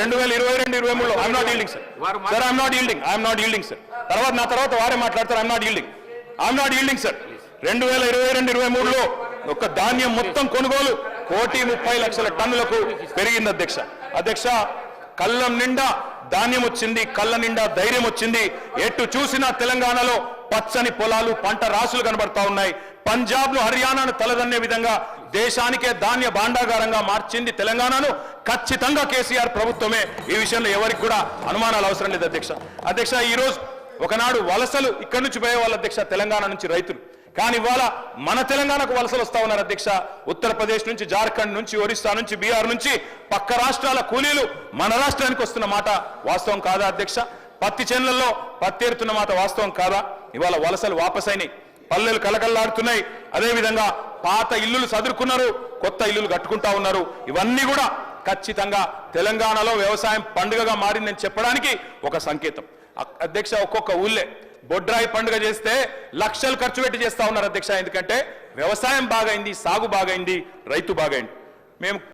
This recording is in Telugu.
2022-23లో I'm not yielding sir I'm not yielding sir తర్వాత నా తర్వాత వారే మాట్లాడతారు. ఐఎమ్ నాట్ ఈల్డింగ్ సార్ 2022-23లో ఒక ధాన్యం మొత్తం కొనుగోలు 1,30,00,000 టన్నులకు పెరిగింది అధ్యక్ష. కళ్ళం నిండా ధాన్యం వచ్చింది, కళ్ళ నిండా ధైర్యం వచ్చింది. ఎటు చూసినా తెలంగాణలో పచ్చని పొలాలు, పంట రాసులు కనబడతా ఉన్నాయి. పంజాబ్ను హర్యానాను తలదన్నే విధంగా దేశానికే ధాన్య భాండాగారంగా మార్చింది తెలంగాణను ఖచ్చితంగా కేసీఆర్ ప్రభుత్వమే. ఈ విషయంలో ఎవరికి కూడా అనుమానాలు అవసరం లేదు అధ్యక్ష. ఈ రోజు ఒకనాడు వలసలు ఇక్కడి నుంచి పోయేవాళ్ళు అధ్యక్ష, తెలంగాణ నుంచి రైతులు. కానీ ఇవాళ మన తెలంగాణకు వలసలు వస్తా ఉన్నారు అధ్యక్ష. ఉత్తరప్రదేశ్ నుంచి, జార్ఖండ్ నుంచి, ఒరిస్సా నుంచి, బీహార్ నుంచి పక్క రాష్ట్రాల కూలీలు మన రాష్ట్రానికి వస్తున్న మాట వాస్తవం కాదా అధ్యక్ష? పత్తి చేనులలో పత్తేరుతున్న మాట వాస్తవం కాదా? ఇవాళ వలసలు వాపసైనాయి, పల్లెలు కలకల్లాడుతున్నాయి. అదేవిధంగా పాత ఇల్లులు సదురుకున్నారు, కొత్త ఇల్లులు కట్టుకుంటా ఉన్నారు. ఇవన్నీ కూడా ఖచ్చితంగా తెలంగాణలో వ్యవసాయం పండుగగా మారిందని చెప్పడానికి ఒక సంకేతం అధ్యక్ష. ఒక్కొక్క ఊళ్ళే బొడ్రాయి పండుగ చేస్తే లక్షలు ఖర్చు పెట్టి చేస్తా ఉన్నారు అధ్యక్ష. ఎందుకంటే వ్యవసాయం బాగైంది, సాగు బాగైంది, రైతు బాగైంది. మేము